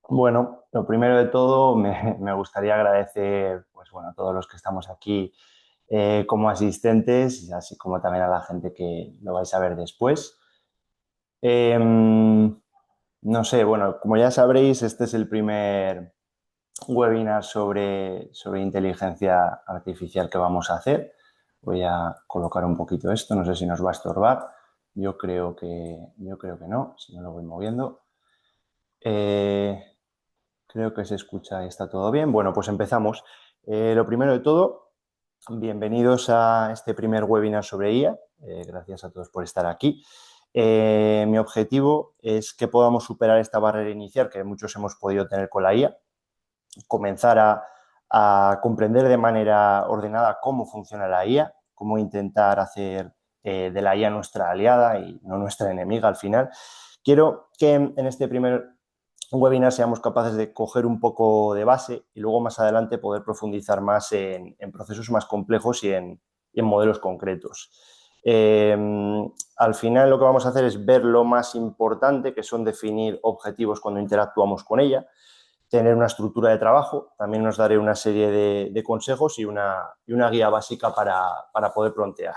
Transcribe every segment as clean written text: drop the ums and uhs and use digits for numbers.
Bueno, lo primero de todo, me gustaría agradecer pues, bueno, a todos los que estamos aquí como asistentes, así como también a la gente que lo vais a ver después. No sé, bueno, como ya sabréis, este es el primer webinar sobre inteligencia artificial que vamos a hacer. Voy a colocar un poquito esto, no sé si nos va a estorbar. Yo creo que no, si no lo voy moviendo. Eh, Creo que se escucha y está todo bien. Bueno, pues empezamos. Lo primero de todo, bienvenidos a este primer webinar sobre IA. Gracias a todos por estar aquí. Mi objetivo es que podamos superar esta barrera inicial que muchos hemos podido tener con la IA, comenzar a comprender de manera ordenada cómo funciona la IA, cómo intentar hacer de la IA nuestra aliada y no nuestra enemiga al final. Quiero que en este primer webinar seamos capaces de coger un poco de base y luego más adelante poder profundizar más en procesos más complejos y en modelos concretos. Al final lo que vamos a hacer es ver lo más importante, que son definir objetivos cuando interactuamos con ella, tener una estructura de trabajo, también nos daré una serie de consejos y una guía básica para poder plantear.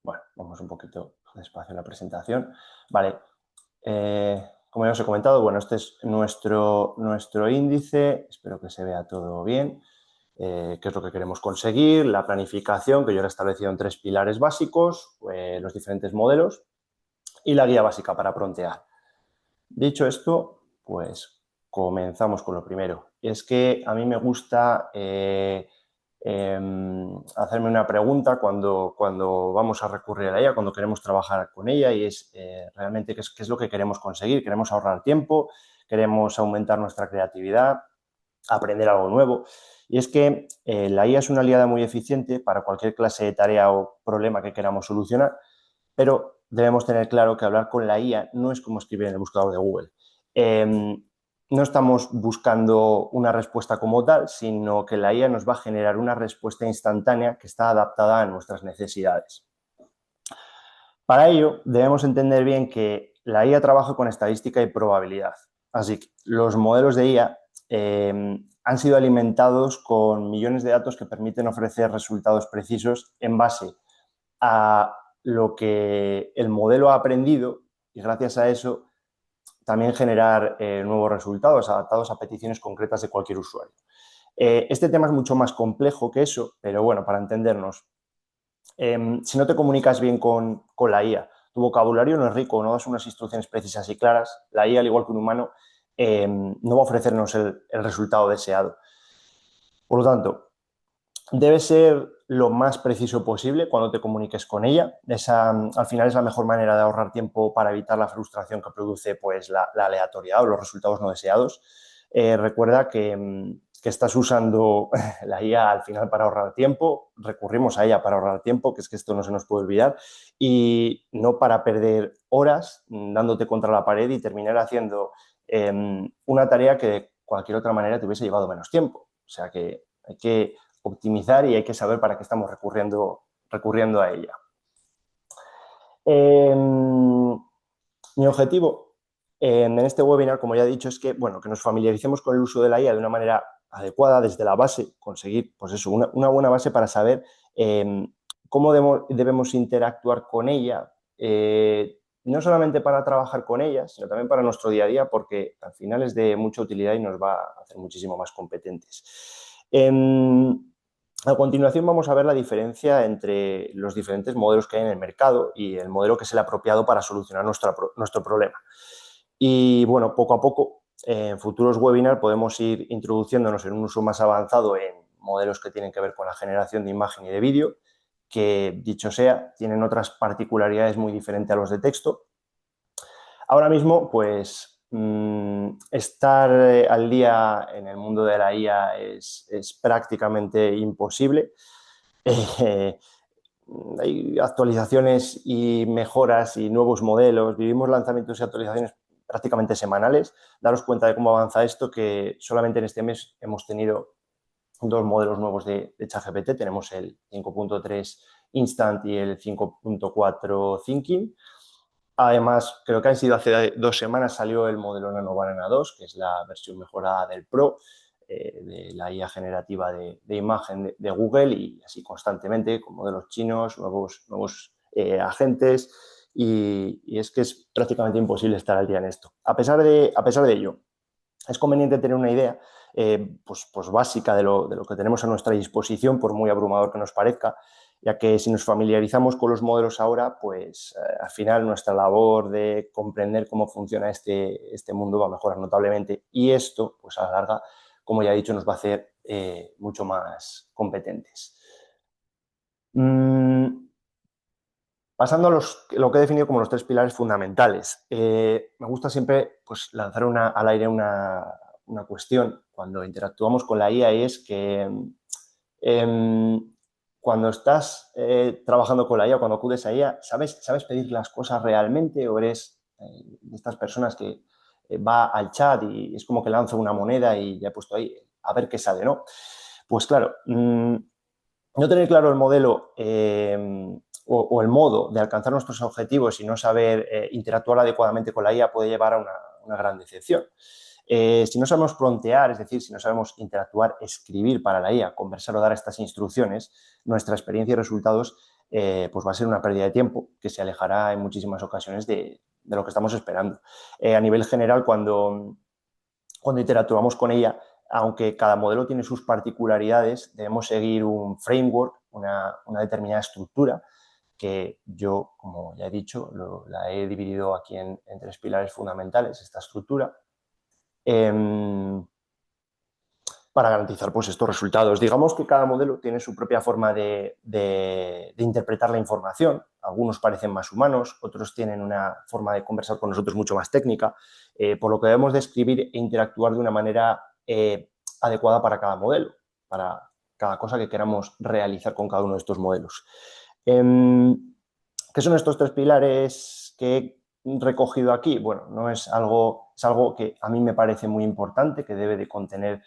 Bueno, vamos un poquito despacio en la presentación. Vale, como ya os he comentado, bueno, este es nuestro índice, espero que se vea todo bien, qué es lo que queremos conseguir, la planificación, que yo lo he establecido en 3 pilares básicos, los diferentes modelos y la guía básica para prontear. Dicho esto, pues comenzamos con lo primero. Es que a mí me gusta hacerme una pregunta cuando vamos a recurrir a ella, cuando queremos trabajar con ella, y es realmente qué es lo que queremos conseguir. Queremos ahorrar tiempo, queremos aumentar nuestra creatividad, aprender algo nuevo. Y es que la IA es una aliada muy eficiente para cualquier clase de tarea o problema que queramos solucionar, pero debemos tener claro que hablar con la IA no es como escribir en el buscador de Google. No estamos buscando una respuesta como tal, sino que la IA nos va a generar una respuesta instantánea que está adaptada a nuestras necesidades. Para ello, debemos entender bien que la IA trabaja con estadística y probabilidad. Así que los modelos de IA han sido alimentados con millones de datos que permiten ofrecer resultados precisos en base a lo que el modelo ha aprendido y gracias a eso también generar nuevos resultados adaptados a peticiones concretas de cualquier usuario. Este tema es mucho más complejo que eso, pero bueno, para entendernos, si no te comunicas bien con la IA, tu vocabulario no es rico, no das unas instrucciones precisas y claras, la IA, al igual que un humano, no va a ofrecernos el resultado deseado. Por lo tanto, debe ser lo más preciso posible cuando te comuniques con ella. Al final es la mejor manera de ahorrar tiempo para evitar la frustración que produce pues, la aleatoriedad o los resultados no deseados. Recuerda que estás usando la IA al final para ahorrar tiempo, recurrimos a ella para ahorrar tiempo, que es que esto no se nos puede olvidar, y no para perder horas dándote contra la pared y terminar haciendo una tarea que de cualquier otra manera te hubiese llevado menos tiempo. O sea que hay que optimizar y hay que saber para qué estamos recurriendo a ella. Mi objetivo en este webinar, como ya he dicho, es que, bueno, que nos familiaricemos con el uso de la IA de una manera adecuada desde la base, conseguir pues eso, una buena base para saber cómo debemos interactuar con ella, no solamente para trabajar con ella, sino también para nuestro día a día, porque al final es de mucha utilidad y nos va a hacer muchísimo más competentes. A continuación vamos a ver la diferencia entre los diferentes modelos que hay en el mercado y el modelo que es el apropiado para solucionar nuestro problema. Y bueno, poco a poco, en futuros webinars podemos ir introduciéndonos en un uso más avanzado en modelos que tienen que ver con la generación de imagen y de vídeo, que dicho sea, tienen otras particularidades muy diferentes a los de texto. Ahora mismo, pues, estar al día en el mundo de la IA es prácticamente imposible. Eh, Hay actualizaciones y mejoras y nuevos modelos. Vivimos lanzamientos y actualizaciones prácticamente semanales. Daros cuenta de cómo avanza esto, que solamente en este mes hemos tenido 2 modelos nuevos de ChatGPT. Tenemos el 5.3 Instant y el 5.4 Thinking. Además, creo que han sido hace 2 semanas salió el modelo Nano Banana 2, que es la versión mejorada del Pro, de la IA generativa de imagen de Google, y así constantemente con modelos chinos, nuevos agentes, y es que es prácticamente imposible estar al día en esto. A pesar de ello, es conveniente tener una idea pues básica de lo que tenemos a nuestra disposición, por muy abrumador que nos parezca, ya que si nos familiarizamos con los modelos ahora, pues al final nuestra labor de comprender cómo funciona este mundo va a mejorar notablemente, y esto, pues a la larga, como ya he dicho, nos va a hacer mucho más competentes. Pasando a lo que he definido como los 3 pilares fundamentales. Me gusta siempre pues, lanzar al aire una cuestión cuando interactuamos con la IA, y es que cuando estás trabajando con la IA, cuando acudes a ella, ¿sabes pedir las cosas realmente, o eres de estas personas que va al chat y es como que lanzo una moneda y ya he puesto ahí a ver qué sale, ¿no? Pues claro, no tener claro el modelo o el modo de alcanzar nuestros objetivos y no saber interactuar adecuadamente con la IA puede llevar a una gran decepción. Si no sabemos prontear, es decir, si no sabemos interactuar, escribir para la IA, conversar o dar estas instrucciones, nuestra experiencia y resultados pues va a ser una pérdida de tiempo que se alejará en muchísimas ocasiones de lo que estamos esperando. A nivel general, cuando interactuamos con ella, aunque cada modelo tiene sus particularidades, debemos seguir un framework, una determinada estructura, que yo, como ya he dicho, la he dividido aquí en 3 pilares fundamentales, esta estructura, para garantizar pues, estos resultados. Digamos que cada modelo tiene su propia forma de interpretar la información. Algunos parecen más humanos, otros tienen una forma de conversar con nosotros mucho más técnica, por lo que debemos de escribir e interactuar de una manera adecuada para cada modelo, para cada cosa que queramos realizar con cada uno de estos modelos. ¿Qué son estos 3 pilares que he recogido aquí? Bueno, no es algo que a mí me parece muy importante, que debe de contener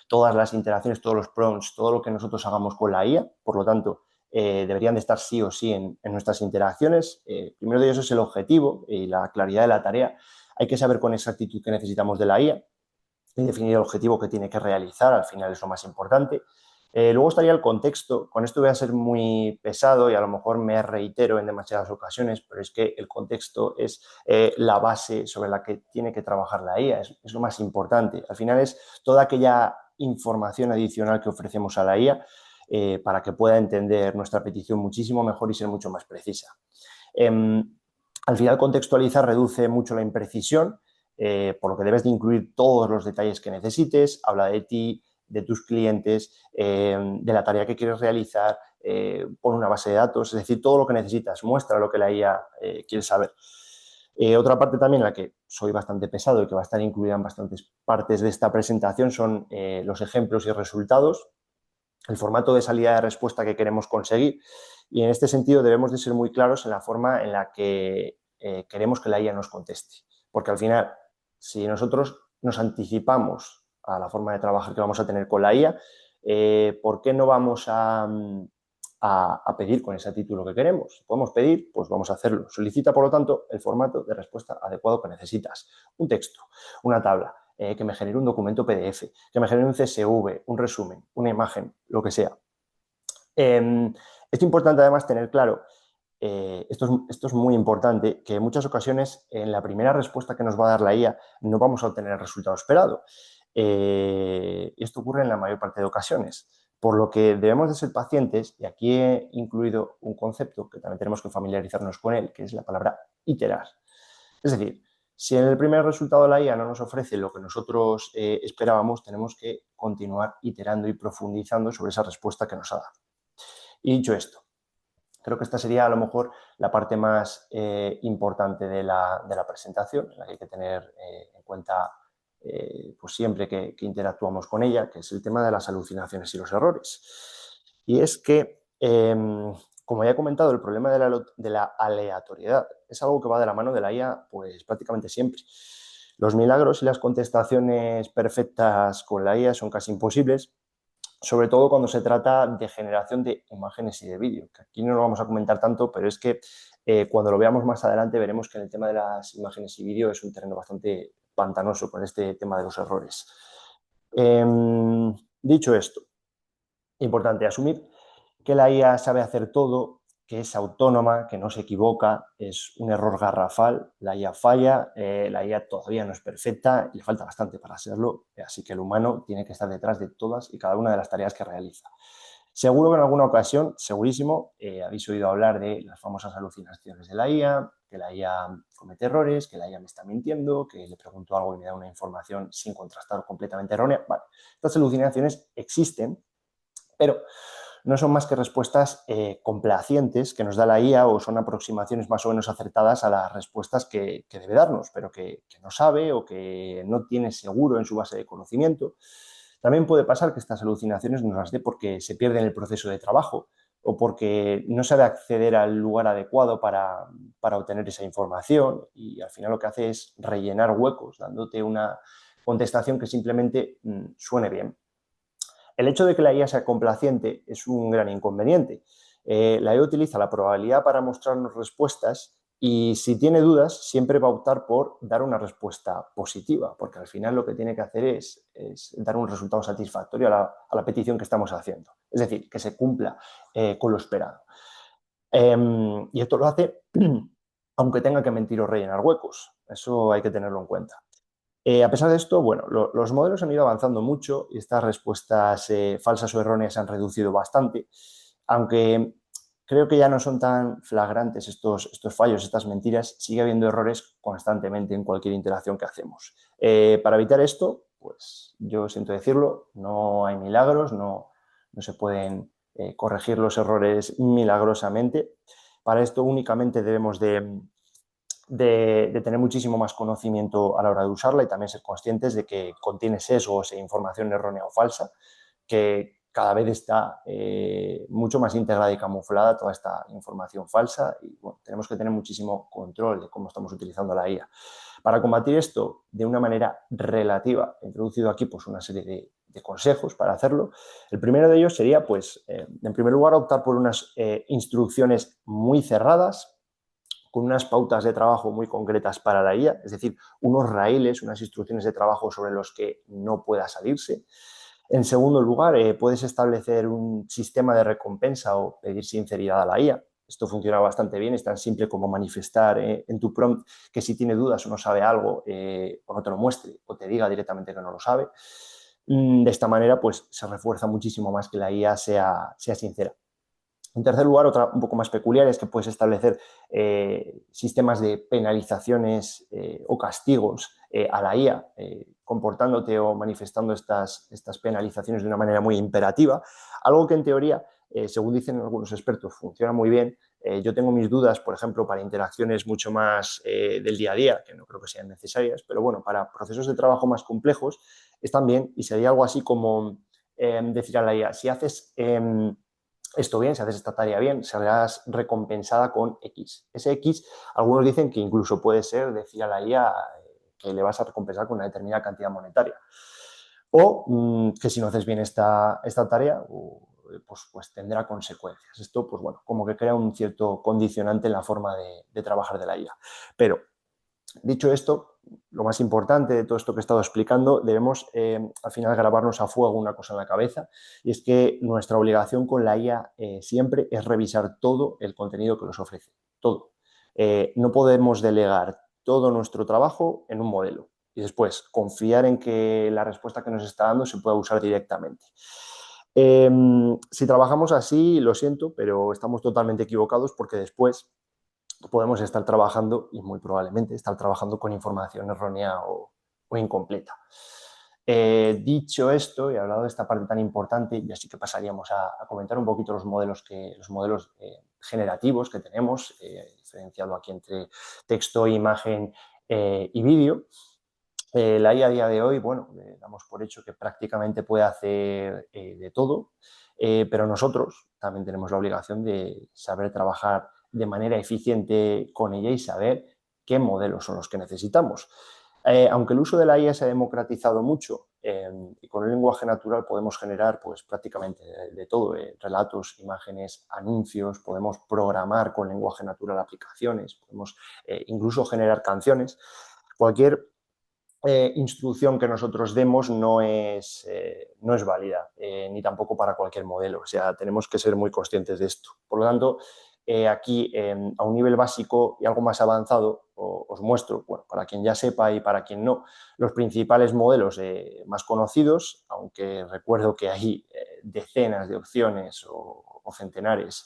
todas las interacciones, todos los prompts, todo lo que nosotros hagamos con la IA. Por lo tanto, deberían de estar sí o sí en nuestras interacciones. Primero de ellos es el objetivo y la claridad de la tarea. Hay que saber con exactitud qué necesitamos de la IA y definir el objetivo que tiene que realizar. Al final es lo más importante. Luego estaría el contexto. Con esto voy a ser muy pesado y a lo mejor me reitero en demasiadas ocasiones, pero es que el contexto es la base sobre la que tiene que trabajar la IA, es lo más importante. Al final es toda aquella información adicional que ofrecemos a la IA para que pueda entender nuestra petición muchísimo mejor y ser mucho más precisa. Al final, contextualizar reduce mucho la imprecisión, por lo que debes de incluir todos los detalles que necesites. Habla de ti, de tus clientes, de la tarea que quieres realizar, pon una base de datos, es decir, todo lo que necesitas, muestra lo que la IA quiere saber. Otra parte también en la que soy bastante pesado y que va a estar incluida en bastantes partes de esta presentación son los ejemplos y resultados, el formato de salida de respuesta que queremos conseguir, y en este sentido debemos de ser muy claros en la forma en la que queremos que la IA nos conteste, porque al final, si nosotros nos anticipamos a la forma de trabajar que vamos a tener con la IA, ¿por qué no vamos a pedir con exactitud lo que queremos? Si podemos pedir, pues vamos a hacerlo. Solicita, por lo tanto, el formato de respuesta adecuado que necesitas. Un texto, una tabla, que me genere un documento PDF, que me genere un CSV, un resumen, una imagen, lo que sea. Es importante además tener claro, esto es muy importante, que en muchas ocasiones en la primera respuesta que nos va a dar la IA no vamos a obtener el resultado esperado. Esto ocurre en la mayor parte de ocasiones, por lo que debemos de ser pacientes, y aquí he incluido un concepto que también tenemos que familiarizarnos con él, que es la palabra iterar. Es decir, si en el primer resultado la IA no nos ofrece lo que nosotros esperábamos, tenemos que continuar iterando y profundizando sobre esa respuesta que nos ha dado. Y dicho esto, creo que esta sería a lo mejor la parte más importante de la presentación, en la que hay que tener en cuenta pues siempre que interactuamos con ella, que es el tema de las alucinaciones y los errores. Y es que, como ya he comentado, el problema de la aleatoriedad es algo que va de la mano de la IA pues prácticamente siempre. Los milagros y las contestaciones perfectas con la IA son casi imposibles, sobre todo cuando se trata de generación de imágenes y de vídeo, que aquí no lo vamos a comentar tanto, pero es que cuando lo veamos más adelante veremos que en el tema de las imágenes y vídeo es un terreno bastante pantanoso con este tema de los errores. Dicho esto, importante asumir que la IA sabe hacer todo, que es autónoma, que no se equivoca, es un error garrafal, la IA falla, la IA todavía no es perfecta y le falta bastante para serlo, así que el humano tiene que estar detrás de todas y cada una de las tareas que realiza. Seguro que en alguna ocasión, segurísimo, habéis oído hablar de las famosas alucinaciones de la IA, que la IA comete errores, que la IA me está mintiendo, que le pregunto algo y me da una información sin contrastar completamente errónea. Vale, estas alucinaciones existen, pero no son más que respuestas complacientes que nos da la IA o son aproximaciones más o menos acertadas a las respuestas que debe darnos, pero que no sabe o que no tiene seguro en su base de conocimiento. También puede pasar que estas alucinaciones nos las dé porque se pierde en el proceso de trabajo o porque no sabe acceder al lugar adecuado para obtener esa información y al final lo que hace es rellenar huecos, dándote una contestación que simplemente suene bien. El hecho de que la IA sea complaciente es un gran inconveniente. La IA utiliza la probabilidad para mostrarnos respuestas y si tiene dudas siempre va a optar por dar una respuesta positiva, porque al final lo que tiene que hacer es dar un resultado satisfactorio a la petición que estamos haciendo. Es decir, que se cumpla con lo esperado. Y esto lo hace aunque tenga que mentir o rellenar huecos. Eso hay que tenerlo en cuenta. A pesar de esto, bueno, los modelos han ido avanzando mucho y estas respuestas falsas o erróneas se han reducido bastante, aunque creo que ya no son tan flagrantes estos fallos, estas mentiras, sigue habiendo errores constantemente en cualquier interacción que hacemos. Para evitar esto, pues yo siento decirlo, no hay milagros, no se pueden corregir los errores milagrosamente. Para esto únicamente debemos de tener muchísimo más conocimiento a la hora de usarla y también ser conscientes de que contiene sesgos e información errónea o falsa, que cada vez está mucho más integrada y camuflada toda esta información falsa y bueno, tenemos que tener muchísimo control de cómo estamos utilizando la IA. Para combatir esto de una manera relativa, he introducido aquí pues, una serie de consejos para hacerlo. El primero de ellos sería, pues, en primer lugar, optar por unas instrucciones muy cerradas, con unas pautas de trabajo muy concretas para la IA, es decir, unos raíles, unas instrucciones de trabajo sobre los que no pueda salirse. En segundo lugar, puedes establecer un sistema de recompensa o pedir sinceridad a la IA. Esto funciona bastante bien, es tan simple como manifestar en tu prompt que si tiene dudas o no sabe algo, o no te lo muestre o te diga directamente que no lo sabe. De esta manera, pues se refuerza muchísimo más que la IA sea sincera. En tercer lugar, otra un poco más peculiar es que puedes establecer sistemas de penalizaciones o castigos a la IA, comportándote o manifestando estas penalizaciones de una manera muy imperativa, algo que en teoría, según dicen algunos expertos, funciona muy bien. Yo tengo mis dudas, por ejemplo, para interacciones mucho más del día a día, que no creo que sean necesarias, pero bueno, para procesos de trabajo más complejos están bien y sería algo así como decir a la IA, si haces esto bien, si haces esta tarea bien, serás recompensada con X. Ese X, algunos dicen que incluso puede ser decir a la IA que le vas a recompensar con una determinada cantidad monetaria. O que si no haces bien esta tarea, pues tendrá consecuencias. Esto, pues bueno, como que crea un cierto condicionante en la forma de trabajar de la IA. Pero dicho esto, lo más importante de todo esto que he estado explicando, debemos al final grabarnos a fuego una cosa en la cabeza y es que nuestra obligación con la IA siempre es revisar todo el contenido que nos ofrece, todo. No podemos delegar todo nuestro trabajo en un modelo y después confiar en que la respuesta que nos está dando se pueda usar directamente. Si trabajamos así, lo siento, pero estamos totalmente equivocados porque después podemos estar trabajando y muy probablemente estar trabajando con información errónea o incompleta. Dicho esto y hablado de esta parte tan importante, ya sí que pasaríamos a comentar un poquito los modelos generativos que tenemos, diferenciado aquí entre texto, imagen y vídeo. La IA a día de hoy, bueno, damos por hecho que prácticamente puede hacer de todo, pero nosotros también tenemos la obligación de saber trabajar de manera eficiente con ella y saber qué modelos son los que necesitamos. Aunque el uso de la IA se ha democratizado mucho, y con el lenguaje natural podemos generar pues prácticamente de todo, relatos, imágenes, anuncios, podemos programar con lenguaje natural aplicaciones, podemos incluso generar canciones. Cualquier instrucción que nosotros demos no es válida, ni tampoco para cualquier modelo. O sea, tenemos que ser muy conscientes de esto. Por lo tanto, aquí a un nivel básico y algo más avanzado os muestro, bueno, para quien ya sepa y para quien no, los principales modelos más conocidos, aunque recuerdo que hay decenas de opciones o centenares.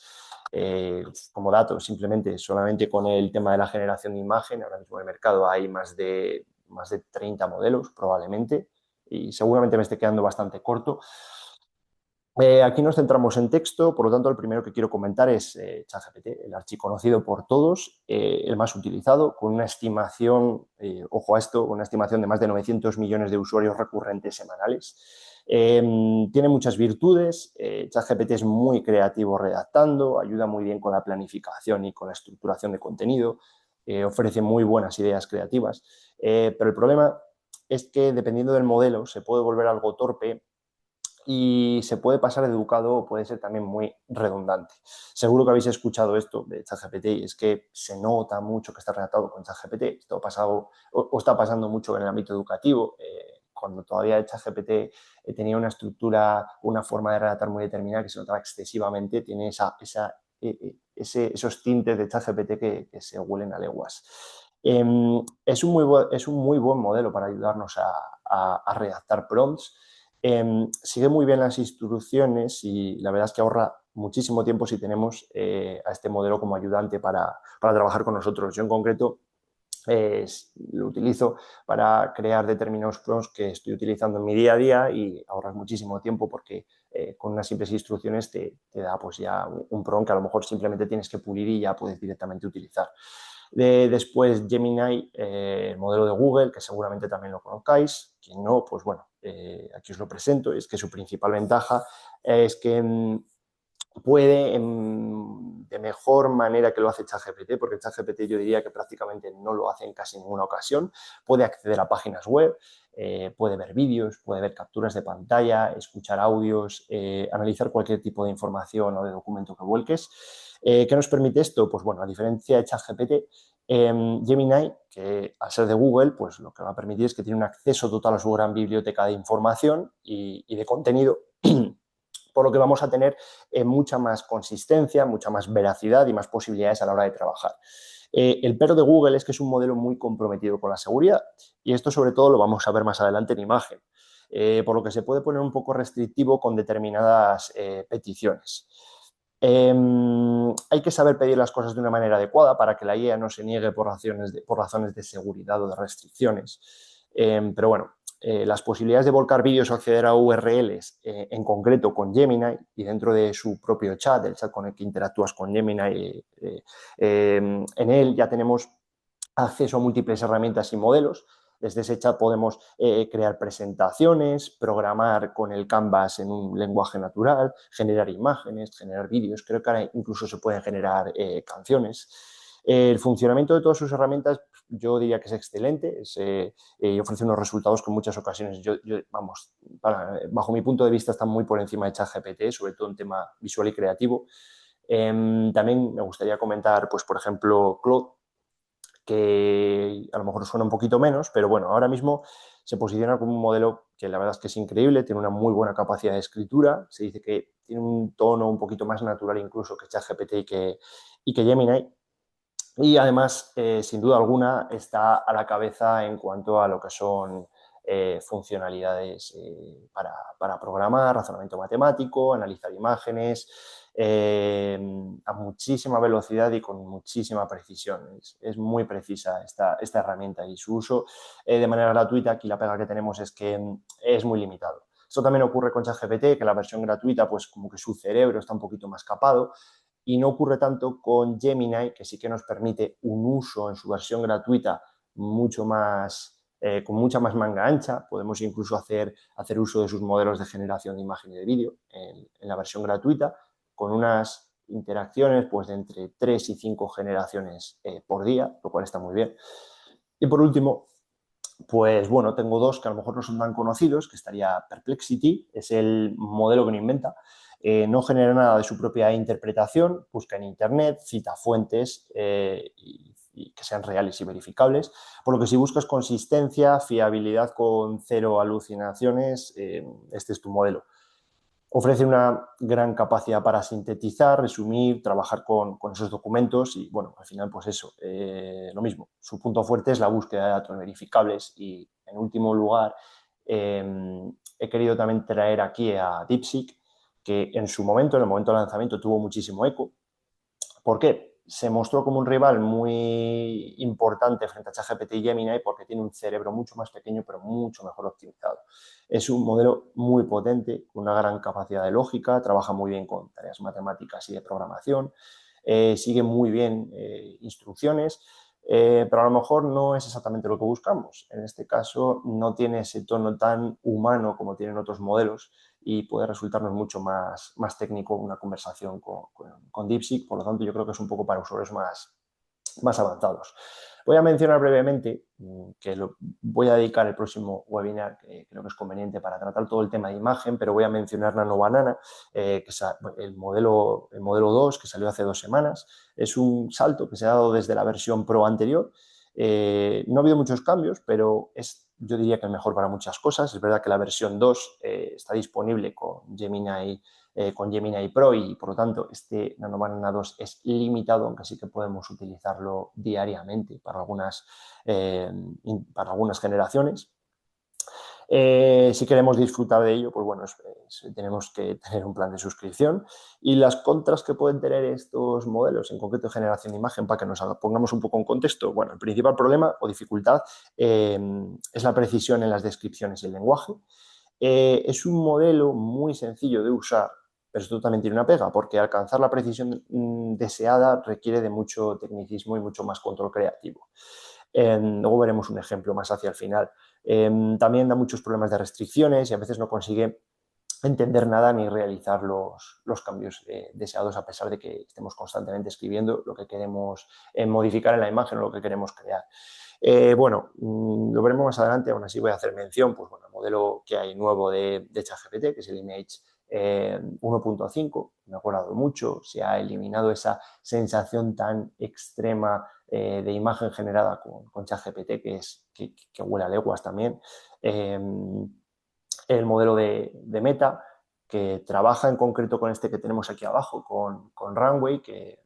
Como dato, simplemente solamente con el tema de la generación de imagen, ahora mismo en el mercado hay más de 30 modelos probablemente y seguramente me esté quedando bastante corto. Aquí nos centramos en texto, por lo tanto el primero que quiero comentar es ChatGPT, el archiconocido por todos, el más utilizado, con una estimación, ojo a esto, una estimación de más de 900 millones de usuarios recurrentes semanales. Tiene muchas virtudes, ChatGPT es muy creativo redactando, ayuda muy bien con la planificación y con la estructuración de contenido, ofrece muy buenas ideas creativas, pero el problema es que dependiendo del modelo se puede volver algo torpe y se puede pasar de educado o puede ser también muy redundante. Seguro que habéis escuchado esto de ChatGPT y es que se nota mucho que está redactado con ChatGPT. Esto ha pasado o está pasando mucho en el ámbito educativo. Cuando todavía ChatGPT tenía una estructura, una forma de redactar muy determinada que se notaba excesivamente, tiene esos tintes de ChatGPT que se huelen a leguas. Es un muy buen modelo para ayudarnos a redactar prompts. Sigue muy bien las instrucciones y la verdad es que ahorra muchísimo tiempo si tenemos a este modelo como ayudante para trabajar con nosotros. Yo en concreto lo utilizo para crear determinados prompts que estoy utilizando en mi día a día y ahorras muchísimo tiempo porque con unas simples instrucciones te da pues ya un prompt que a lo mejor simplemente tienes que pulir y ya puedes directamente utilizar. Después Gemini, el modelo de Google, que seguramente también lo conozcáis. Quien no, pues bueno, aquí os lo presento. Es que su principal ventaja es que puede de mejor manera que lo hace ChatGPT, porque ChatGPT yo diría que prácticamente no lo hace en casi ninguna ocasión, puede acceder a páginas web, puede ver vídeos, puede ver capturas de pantalla, escuchar audios, analizar cualquier tipo de información o de documento que vuelques. ¿Qué nos permite esto? Pues bueno, a diferencia de ChatGPT, Gemini, que al ser de Google, pues lo que va a permitir es que tiene un acceso total a su gran biblioteca de información y de contenido, por lo que vamos a tener mucha más consistencia, mucha más veracidad y más posibilidades a la hora de trabajar. El pero de Google es que es un modelo muy comprometido con la seguridad y esto sobre todo lo vamos a ver más adelante en imagen, por lo que se puede poner un poco restrictivo con determinadas peticiones. Hay que saber pedir las cosas de una manera adecuada para que la IA no se niegue por razones de seguridad o de restricciones. Pero bueno, las posibilidades de volcar vídeos o acceder a URLs, en concreto con Gemini y dentro de su propio chat, el chat con el que interactúas con Gemini, en él ya tenemos acceso a múltiples herramientas y modelos. Desde ese chat podemos crear presentaciones, programar con el Canvas en un lenguaje natural, generar imágenes, generar vídeos. Creo que ahora incluso se pueden generar canciones. El funcionamiento de todas sus herramientas yo diría que es excelente y ofrece unos resultados que en muchas ocasiones, vamos, bajo mi punto de vista están muy por encima de ChatGPT, sobre todo en tema visual y creativo. También me gustaría comentar, pues, por ejemplo, Claude, que a lo mejor suena un poquito menos, pero bueno, ahora mismo se posiciona como un modelo que la verdad es que es increíble, tiene una muy buena capacidad de escritura, se dice que tiene un tono un poquito más natural incluso que ChatGPT y que Gemini, y además, sin duda alguna, está a la cabeza en cuanto a lo que son funcionalidades para programar, razonamiento matemático, analizar imágenes, a muchísima velocidad y con muchísima precisión. Es muy precisa esta herramienta y su uso de manera gratuita, aquí la pega que tenemos es que es muy limitado. Esto también ocurre con ChatGPT, que la versión gratuita, pues como que su cerebro está un poquito más capado, y no ocurre tanto con Gemini, que sí que nos permite un uso en su versión gratuita mucho más, con mucha más manga ancha. Podemos incluso hacer uso de sus modelos de generación de imagen y de vídeo en la versión gratuita, con unas interacciones pues, de entre 3 y 5 generaciones por día, lo cual está muy bien. Y por último, Pues bueno, tengo dos que a lo mejor no son tan conocidos, que estaría Perplexity, es el modelo que no inventa, no genera nada de su propia interpretación, busca en Internet, cita fuentes y que sean reales y verificables, por lo que si buscas consistencia, fiabilidad con cero alucinaciones, este es tu modelo. Ofrece una gran capacidad para sintetizar, resumir, trabajar con esos documentos y, bueno, al final, pues eso, lo mismo. Su punto fuerte es la búsqueda de datos verificables y, en último lugar, he querido también traer aquí a DeepSeek, que en su momento, en el momento del lanzamiento, tuvo muchísimo eco. ¿Por qué? Se mostró como un rival muy importante frente a ChatGPT y Gemini porque tiene un cerebro mucho más pequeño pero mucho mejor optimizado. Es un modelo muy potente, con una gran capacidad de lógica, trabaja muy bien con tareas matemáticas y de programación, sigue muy bien instrucciones, pero a lo mejor no es exactamente lo que buscamos. En este caso no tiene ese tono tan humano como tienen otros modelos y puede resultarnos mucho más técnico una conversación con DeepSeek. Por lo tanto, yo creo que es un poco para usuarios más avanzados. Voy a mencionar brevemente, que voy a dedicar el próximo webinar, que creo que es conveniente para tratar todo el tema de imagen, pero voy a mencionar Nano Banana, que es el modelo 2, que salió hace 2 semanas. Es un salto que se ha dado desde la versión Pro anterior. No ha habido muchos cambios, pero yo diría que es mejor para muchas cosas. Es verdad que la versión 2 está disponible con Gemini Pro y, por lo tanto, este Nano Banana 2 es limitado, aunque sí que podemos utilizarlo diariamente para algunas generaciones. Si queremos disfrutar de ello, pues bueno, tenemos que tener un plan de suscripción. Y las contras que pueden tener estos modelos, en concreto de generación de imagen, para que nos pongamos un poco en contexto, bueno, el principal problema o dificultad es la precisión en las descripciones y el lenguaje. Es un modelo muy sencillo de usar, pero esto también tiene una pega, porque alcanzar la precisión deseada requiere de mucho tecnicismo y mucho más control creativo. Luego veremos un ejemplo más hacia el final. También da muchos problemas de restricciones y a veces no consigue entender nada ni realizar los cambios deseados, a pesar de que estemos constantemente escribiendo lo que queremos modificar en la imagen o lo que queremos crear. Bueno, lo veremos más adelante, aún así voy a hacer mención, pues bueno, el modelo que hay nuevo de ChatGPT, que es el Image 1.5, me ha mejorado mucho, se ha eliminado esa sensación tan extrema de imagen generada con ChatGPT, que huele a leguas también. El modelo de Meta, que trabaja en concreto con este que tenemos aquí abajo, con Runway, que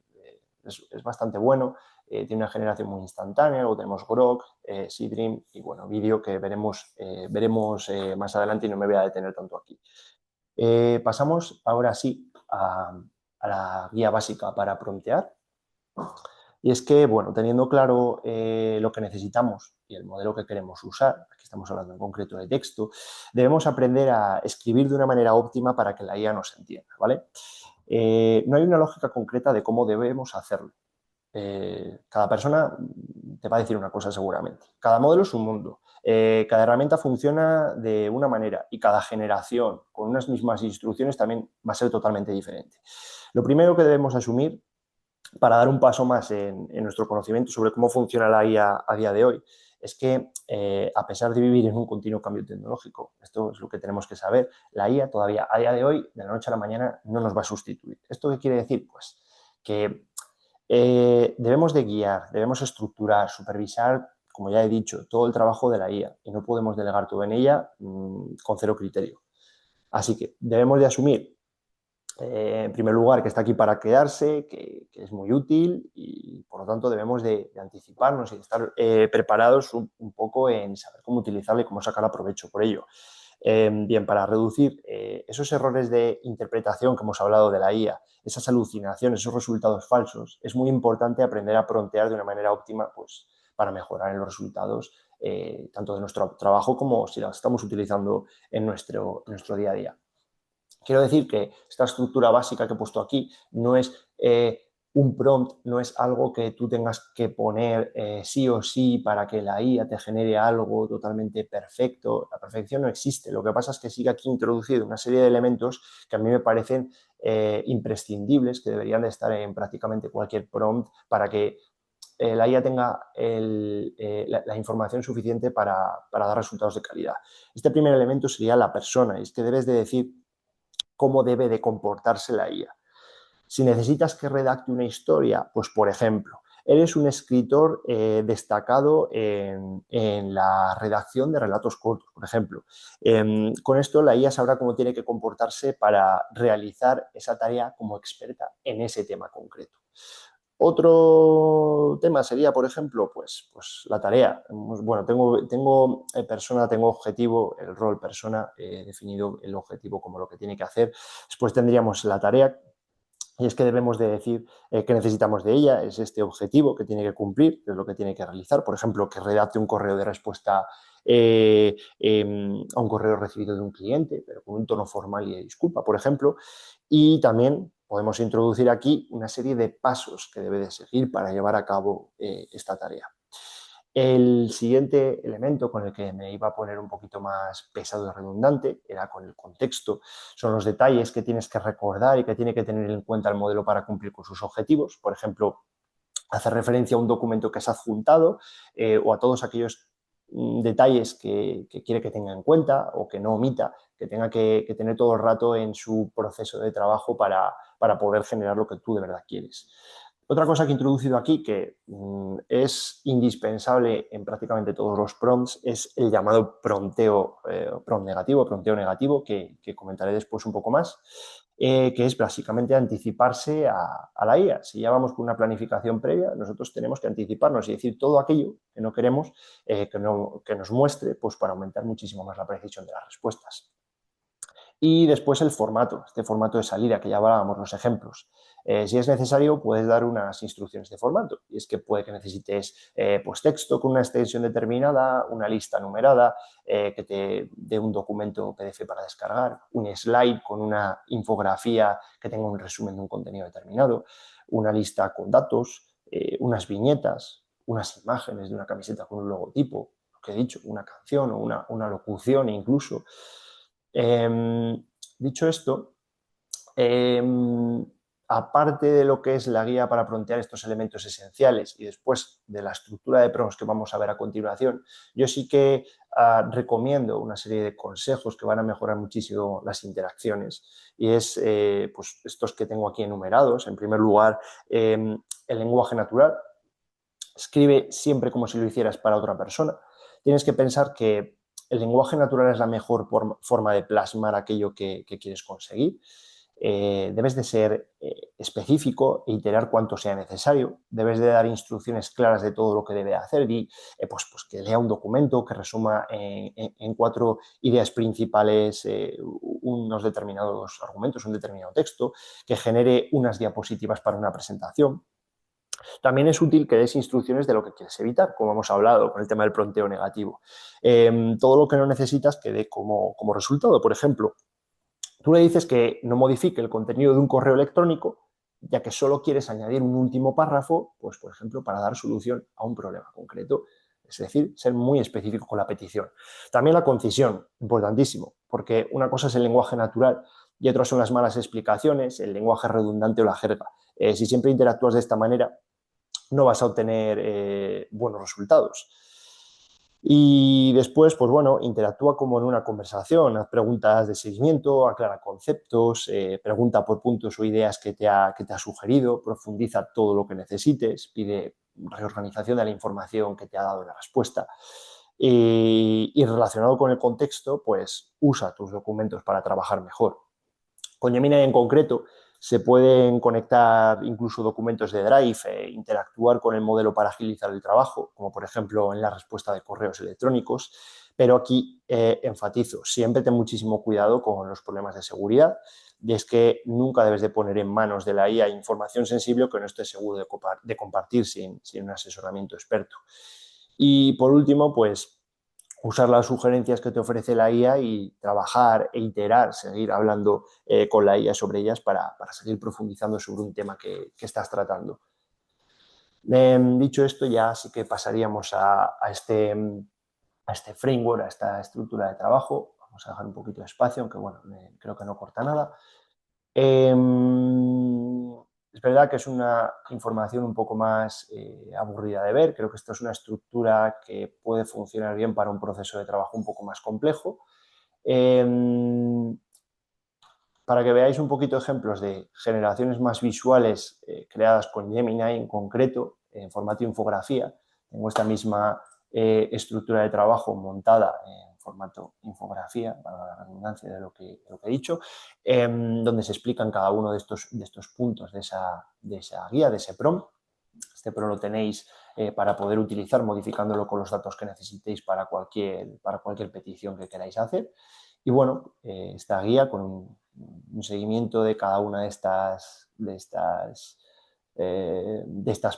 es bastante bueno, tiene una generación muy instantánea. Luego tenemos Grok, Seedream y, bueno, vídeo que veremos más adelante y no me voy a detener tanto aquí. Pasamos ahora sí a la guía básica para promptear. Y es que, bueno, teniendo claro lo que necesitamos y el modelo que queremos usar, aquí estamos hablando en concreto de texto, debemos aprender a escribir de una manera óptima para que la IA nos entienda, ¿vale? No hay una lógica concreta de cómo debemos hacerlo. Cada persona te va a decir una cosa seguramente. Cada modelo es un mundo. Cada herramienta funciona de una manera y cada generación con unas mismas instrucciones también va a ser totalmente diferente. Lo primero que debemos asumir para dar un paso más en nuestro conocimiento sobre cómo funciona la IA a día de hoy es que, a pesar de vivir en un continuo cambio tecnológico, esto es lo que tenemos que saber, la IA todavía a día de hoy, de la noche a la mañana, no nos va a sustituir. ¿Esto qué quiere decir? Pues que debemos de guiar, debemos estructurar, supervisar, como ya he dicho, todo el trabajo de la IA y no podemos delegar todo en ella con cero criterio. Así que debemos de asumir, en primer lugar, que está aquí para quedarse, que es muy útil y, por lo tanto, debemos de anticiparnos y de estar preparados un poco en saber cómo utilizarla y cómo sacar provecho por ello. Bien, para reducir esos errores de interpretación que hemos hablado de la IA, esas alucinaciones, esos resultados falsos, es muy importante aprender a promptear de una manera óptima, pues, para mejorar en los resultados tanto de nuestro trabajo como si la estamos utilizando en nuestro día a día. Quiero decir que esta estructura básica que he puesto aquí no es un prompt, no es algo que tú tengas que poner sí o sí para que la IA te genere algo totalmente perfecto. La perfección no existe. Lo que pasa es que sigue aquí introducido una serie de elementos que a mí me parecen imprescindibles, que deberían de estar en prácticamente cualquier prompt para que la IA tenga la información suficiente para dar resultados de calidad. Este primer elemento sería la persona, y es que debes de decir cómo debe de comportarse la IA. Si necesitas que redacte una historia, pues por ejemplo, eres un escritor destacado en la redacción de relatos cortos, por ejemplo. Con esto la IA sabrá cómo tiene que comportarse para realizar esa tarea como experta en ese tema concreto. Otro tema sería, por ejemplo, pues la tarea. Bueno, tengo persona, tengo objetivo, el rol persona, definido el objetivo como lo que tiene que hacer. Después tendríamos la tarea, y es que debemos de decir qué necesitamos de ella, es este objetivo que tiene que cumplir, es lo que tiene que realizar. Por ejemplo, que redacte un correo de respuesta a un correo recibido de un cliente, pero con un tono formal y de disculpa, por ejemplo. Y también podemos introducir aquí una serie de pasos que debe de seguir para llevar a cabo esta tarea. El siguiente elemento con el que me iba a poner un poquito más pesado y redundante era con el contexto. Son los detalles que tienes que recordar y que tiene que tener en cuenta el modelo para cumplir con sus objetivos. Por ejemplo, hacer referencia a un documento que es adjuntado o a todos aquellos detalles que quiere que tenga en cuenta o que no omita, que tenga que tener todo el rato en su proceso de trabajo para poder generar lo que tú de verdad quieres. Otra cosa que he introducido aquí, que es indispensable en prácticamente todos los prompts, es el llamado prompteo negativo, que comentaré después un poco más, que es básicamente anticiparse a la IA. Si ya vamos con una planificación previa, nosotros tenemos que anticiparnos y decir todo aquello que no queremos que nos muestre, pues para aumentar muchísimo más la precisión de las respuestas. Y después el formato, este formato de salida que ya hablábamos, los ejemplos. Si es necesario, puedes dar unas instrucciones de formato. Y es que puede que necesites pues texto con una extensión determinada, una lista numerada, que te dé un documento PDF para descargar, un slide con una infografía que tenga un resumen de un contenido determinado, una lista con datos, unas viñetas, unas imágenes de una camiseta con un logotipo, lo que he dicho, una canción o una locución incluso. Dicho esto, aparte de lo que es la guía para promptear estos elementos esenciales y después de la estructura de prompts que vamos a ver a continuación, yo sí que recomiendo una serie de consejos que van a mejorar muchísimo las interacciones y es pues estos que tengo aquí enumerados. En primer lugar, el lenguaje natural. Escribe siempre como si lo hicieras para otra persona. Tienes que pensar que el lenguaje natural es la mejor forma de plasmar aquello que quieres conseguir. Debes de ser específico e iterar cuanto sea necesario. Debes de dar instrucciones claras de todo lo que debe hacer y pues que lea un documento que resuma en 4 ideas principales unos determinados argumentos, un determinado texto, que genere unas diapositivas para una presentación. También es útil que des instrucciones de lo que quieres evitar, como hemos hablado con el tema del prompteo negativo. Todo lo que no necesitas que dé como resultado. Por ejemplo, tú le dices que no modifique el contenido de un correo electrónico, ya que solo quieres añadir un último párrafo, pues por ejemplo, para dar solución a un problema concreto. Es decir, ser muy específico con la petición. También la concisión, importantísimo, porque una cosa es el lenguaje natural y otra son las malas explicaciones, el lenguaje redundante o la jerga. Si siempre interactúas de esta manera, no vas a obtener buenos resultados. Y después, pues bueno, interactúa como en una conversación, haz preguntas de seguimiento, aclara conceptos, pregunta por puntos o ideas que te ha sugerido, profundiza todo lo que necesites, pide reorganización de la información que te ha dado en la respuesta. Y relacionado con el contexto, pues usa tus documentos para trabajar mejor. Con Gemini en concreto se pueden conectar incluso documentos de Drive e interactuar con el modelo para agilizar el trabajo, como por ejemplo en la respuesta de correos electrónicos. Pero aquí enfatizo, siempre ten muchísimo cuidado con los problemas de seguridad y es que nunca debes de poner en manos de la IA información sensible que no estés seguro de compartir sin un asesoramiento experto. Y por último, pues usar las sugerencias que te ofrece la IA y trabajar e iterar, seguir hablando con la IA sobre ellas para seguir profundizando sobre un tema que estás tratando. Dicho esto, ya sí que pasaríamos a este framework, a esta estructura de trabajo. Vamos a dejar un poquito de espacio, aunque bueno, creo que no corta nada. Es verdad que es una información un poco más aburrida de ver. Creo que esto es una estructura que puede funcionar bien para un proceso de trabajo un poco más complejo. Para que veáis un poquito ejemplos de generaciones más visuales creadas con Gemini en concreto, en formato infografía, tengo esta misma estructura de trabajo montada en formato infografía, para la redundancia de lo que he dicho, donde se explican cada uno de estos puntos de esa guía, de ese prompt. Este prompt lo tenéis para poder utilizar modificándolo con los datos que necesitéis para cualquier petición que queráis hacer. Y bueno, esta guía con un seguimiento de cada una de estas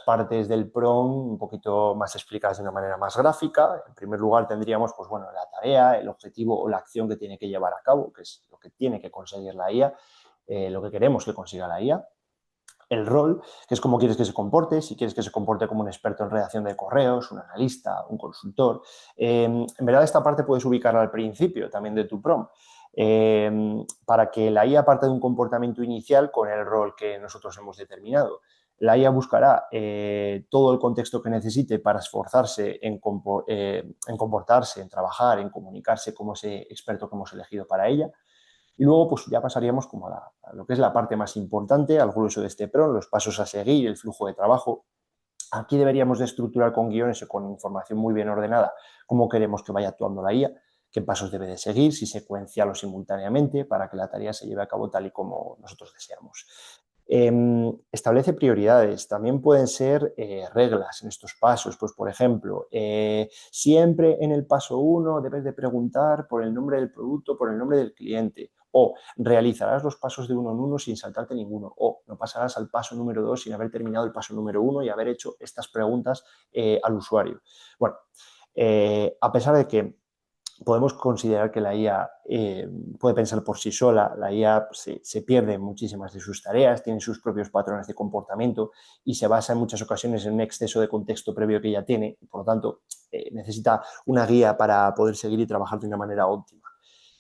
partes del prompt, un poquito más explicadas de una manera más gráfica. En primer lugar tendríamos, pues bueno, la tarea, el objetivo o la acción que tiene que llevar a cabo, que es lo que tiene que conseguir la IA, lo que queremos que consiga la IA. El rol, que es cómo quieres que se comporte, si quieres que se comporte como un experto en redacción de correos, un analista, un consultor. En verdad esta parte puedes ubicarla al principio también de tu prompt, para que la IA parte de un comportamiento inicial con el rol que nosotros hemos determinado. La IA buscará todo el contexto que necesite para esforzarse en comportarse, en trabajar, en comunicarse como ese experto que hemos elegido para ella. Y luego pues ya pasaríamos como a lo que es la parte más importante, al grueso de este prompt, los pasos a seguir, el flujo de trabajo. Aquí deberíamos de estructurar con guiones o con información muy bien ordenada cómo queremos que vaya actuando la IA, qué pasos debe de seguir, si secuencial o simultáneamente, para que la tarea se lleve a cabo tal y como nosotros deseamos. Establece prioridades, también pueden ser reglas en estos pasos, pues por ejemplo, siempre en el paso 1 debes de preguntar por el nombre del producto, por el nombre del cliente, o realizarás los pasos de uno en uno sin saltarte ninguno, o no pasarás al paso número 2 sin haber terminado el paso número 1 y haber hecho estas preguntas al usuario. Bueno, a pesar de que podemos considerar que la IA puede pensar por sí sola, la IA se pierde en muchísimas de sus tareas, tiene sus propios patrones de comportamiento y se basa en muchas ocasiones en un exceso de contexto previo que ya tiene y por lo tanto necesita una guía para poder seguir y trabajar de una manera óptima.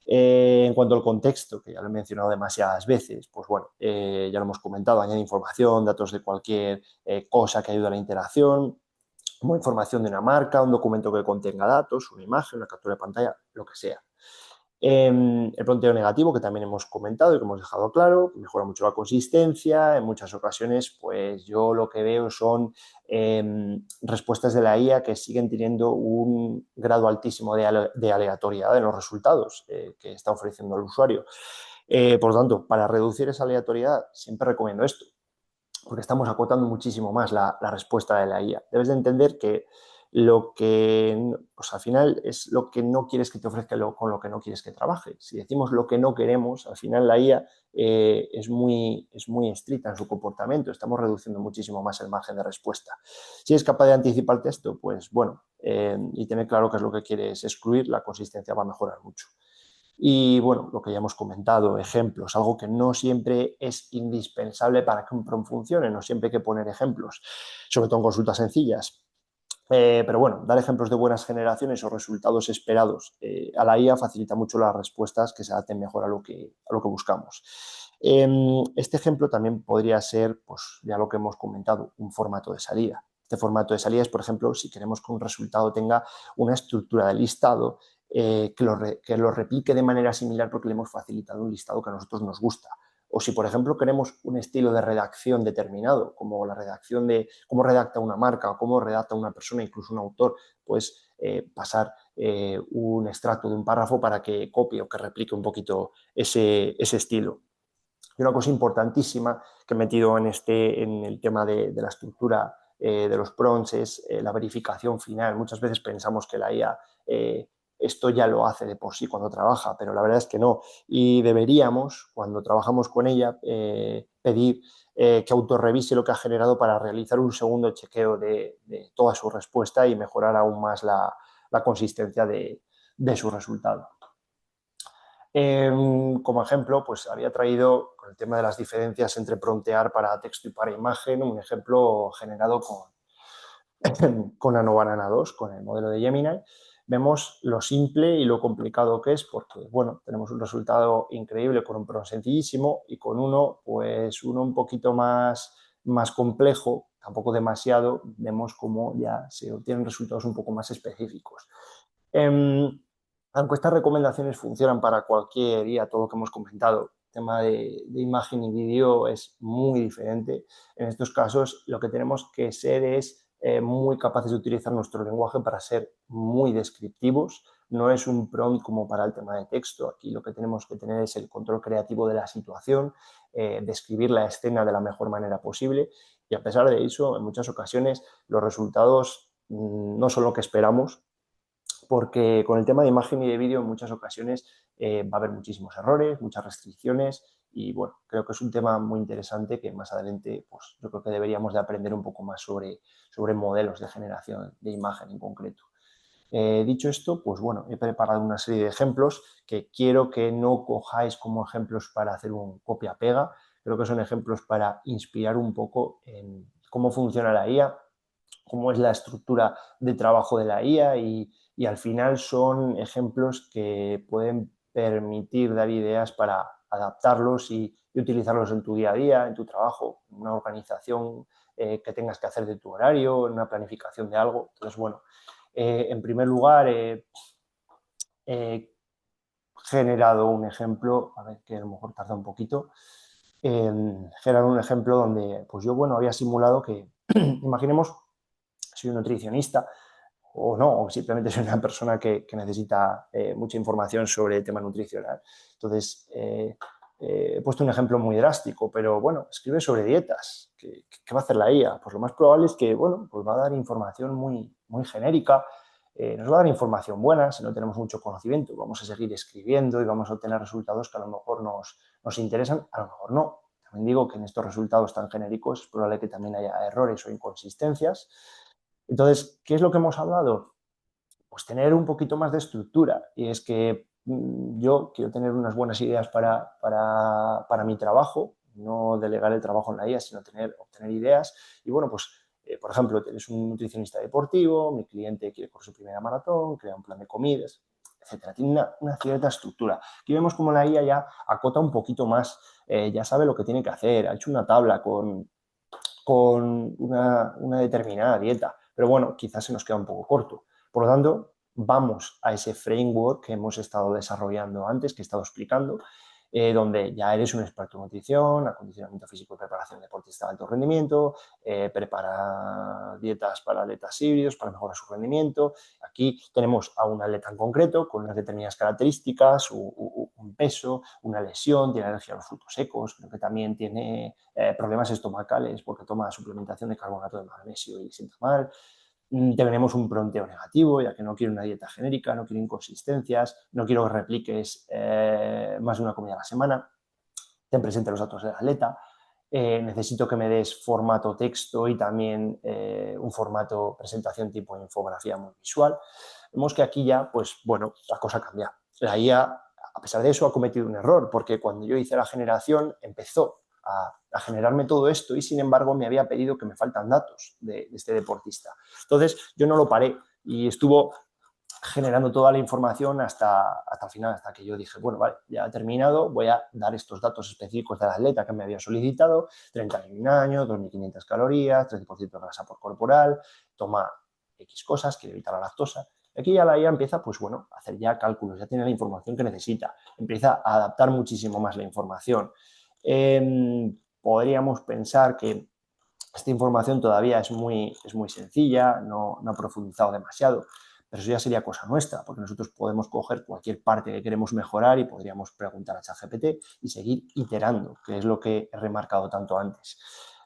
En cuanto al contexto, que ya lo he mencionado demasiadas veces, pues bueno, ya lo hemos comentado, añade información, datos de cualquier cosa que ayude a la interacción, como información de una marca, un documento que contenga datos, una imagen, una captura de pantalla, lo que sea. El pronteo negativo, que también hemos comentado y que hemos dejado claro, mejora mucho la consistencia. En muchas ocasiones, pues yo lo que veo son respuestas de la IA que siguen teniendo un grado altísimo de aleatoriedad en los resultados que está ofreciendo el usuario. Por lo tanto, para reducir esa aleatoriedad, siempre recomiendo esto, porque estamos acotando muchísimo más la respuesta de la IA. Debes de entender que lo que, pues al final es lo que no quieres que te ofrezca con lo que no quieres que trabaje. Si decimos lo que no queremos, al final la IA es muy estricta en su comportamiento, estamos reduciendo muchísimo más el margen de respuesta. Si eres capaz de anticiparte esto, pues bueno, y tener claro qué es lo que quieres excluir, la consistencia va a mejorar mucho. Y bueno, lo que ya hemos comentado, ejemplos, algo que no siempre es indispensable para que un prompt funcione, no siempre hay que poner ejemplos, sobre todo en consultas sencillas. Pero bueno, dar ejemplos de buenas generaciones o resultados esperados a la IA facilita mucho las respuestas que se adapten mejor a lo que buscamos. Este ejemplo también podría ser, pues ya lo que hemos comentado, un formato de salida. Este formato de salida es, por ejemplo, si queremos que un resultado tenga una estructura de listado que lo replique de manera similar porque le hemos facilitado un listado que a nosotros nos gusta. O si, por ejemplo, queremos un estilo de redacción determinado, como la redacción de cómo redacta una marca o cómo redacta una persona, incluso un autor, pues pasar un extracto de un párrafo para que copie o que replique un poquito ese estilo. Y una cosa importantísima que he metido en el tema de la estructura de los prompts es la verificación final. Muchas veces pensamos que la IA esto ya lo hace de por sí cuando trabaja, pero la verdad es que no. Y deberíamos, cuando trabajamos con ella, pedir que autorrevise lo que ha generado para realizar un segundo chequeo de toda su respuesta y mejorar aún más la consistencia de su resultado. Como ejemplo, pues había traído con el tema de las diferencias entre promptear para texto y para imagen, un ejemplo generado con Nanobanana 2, con el modelo de Gemini. Vemos lo simple y lo complicado que es porque, bueno, tenemos un resultado increíble con un prompt sencillísimo y con uno un poquito más más complejo, tampoco demasiado, vemos cómo ya se obtienen resultados un poco más específicos. Aunque estas recomendaciones funcionan para cualquier IA, todo lo que hemos comentado, el tema de imagen y vídeo es muy diferente. En estos casos, lo que tenemos que ser es muy capaces de utilizar nuestro lenguaje para ser muy descriptivos. No es un prompt como para el tema de texto. Aquí lo que tenemos que tener es el control creativo de la situación, describir la escena de la mejor manera posible, y a pesar de eso, en muchas ocasiones los resultados no son lo que esperamos, porque con el tema de imagen y de vídeo en muchas ocasiones va a haber muchísimos errores, muchas restricciones, y bueno, creo que es un tema muy interesante que más adelante pues yo creo que deberíamos de aprender un poco más sobre modelos de generación de imagen en concreto. Dicho esto, pues bueno, he preparado una serie de ejemplos que quiero que no cojáis como ejemplos para hacer un copia-pega. Creo que son ejemplos para inspirar un poco en cómo funciona la IA, cómo es la estructura de trabajo de la IA, y al final son ejemplos que pueden permitir dar ideas para adaptarlos y utilizarlos en tu día a día, en tu trabajo, en una organización que tengas que hacer de tu horario, en una planificación de algo. Entonces, bueno, en primer lugar, he generado un ejemplo, a ver, que a lo mejor tarda un poquito, generar un ejemplo donde pues yo, bueno, había simulado que, imaginemos, soy un nutricionista o no, o simplemente soy una persona que necesita mucha información sobre el tema nutricional. Entonces, he puesto un ejemplo muy drástico, pero bueno, escribe sobre dietas. ¿Qué va a hacer la IA? Pues lo más probable es que, bueno, pues va a dar información muy genérica, nos va a dar información buena si no tenemos mucho conocimiento. Vamos a seguir escribiendo y vamos a obtener resultados que a lo mejor nos interesan, a lo mejor no. También digo que en estos resultados tan genéricos es probable que también haya errores o inconsistencias. Entonces, ¿qué es lo que hemos hablado? Pues tener un poquito más de estructura. Y es que yo quiero tener unas buenas ideas para mi trabajo, no delegar el trabajo en la IA, sino obtener ideas. Y bueno, pues, por ejemplo, tienes un nutricionista deportivo, mi cliente quiere correr su primera maratón, crea un plan de comidas, etcétera. Tiene una cierta estructura. Aquí vemos como la IA ya acota un poquito más, ya sabe lo que tiene que hacer, ha hecho una tabla con una determinada dieta, pero bueno, quizás se nos queda un poco corto. Por lo tanto, vamos a ese framework que hemos estado desarrollando antes, que he estado explicando, donde ya eres un experto en nutrición, acondicionamiento físico y preparación deportista de alto rendimiento, prepara dietas para atletas híbridos para mejorar su rendimiento. Aquí tenemos a un atleta en concreto con unas determinadas características, un peso, una lesión, tiene alergia a los frutos secos, creo que también tiene problemas estomacales porque toma suplementación de carbonato de magnesio y sienta mal. Tenemos un pronteo negativo, ya que no quiero una dieta genérica, no quiero inconsistencias, no quiero que repliques más de una comida a la semana. Ten presente los datos del atleta. Necesito que me des formato texto y también un formato presentación tipo infografía muy visual. Vemos que aquí ya, pues bueno, la cosa cambia. La IA, a pesar de eso, ha cometido un error, porque cuando yo hice la generación empezó a generarme todo esto y sin embargo me había pedido que me faltan datos de este deportista. Entonces yo no lo paré y estuvo generando toda la información hasta el final, hasta que yo dije, bueno, vale, ya he terminado, voy a dar estos datos específicos del atleta que me había solicitado: 31 años, 2.500 calorías, 13% de grasa por corporal, toma X cosas, quiere evitar la lactosa. Aquí ya la IA empieza, pues bueno, a hacer ya cálculos, ya tiene la información que necesita, empieza a adaptar muchísimo más la información. Podríamos pensar que esta información todavía es muy sencilla, no ha profundizado demasiado, pero eso ya sería cosa nuestra, porque nosotros podemos coger cualquier parte que queremos mejorar y podríamos preguntar a ChatGPT y seguir iterando, que es lo que he remarcado tanto antes.